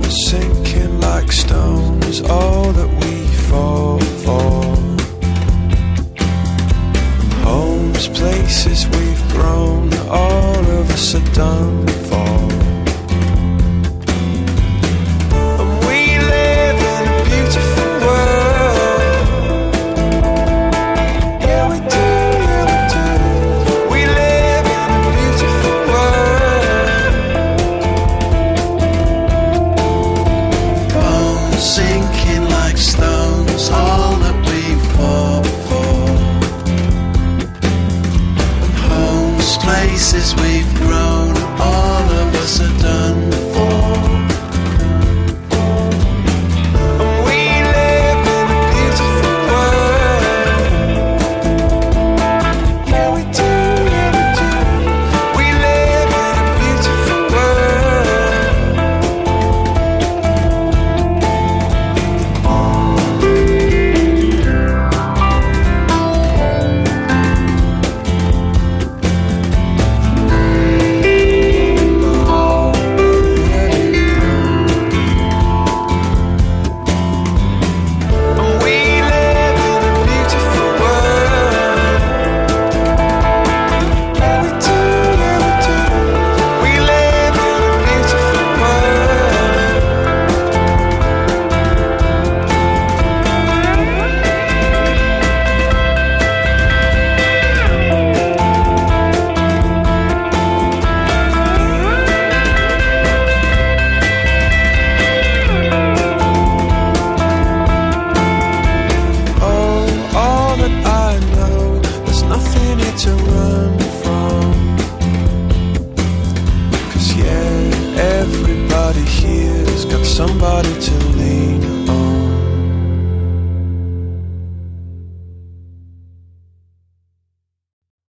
sinking like stone is all that we fall for. Homes, places we've grown, all of us are done for. And we live in a beautiful world. Yeah, we do, yeah, we do. We live in a beautiful world. Bones sinking like stones, all that we fall for. Homes, places we've grown, all of us are done for. And we live in a beautiful world. Yeah, we do, yeah, we do. We live in a beautiful world. And we live in a beautiful world. Yeah, we do, yeah, we do. We live in a beautiful world. Oh, all that I know, there's nothing here to run from. 'Cause yeah, everybody here's got somebody to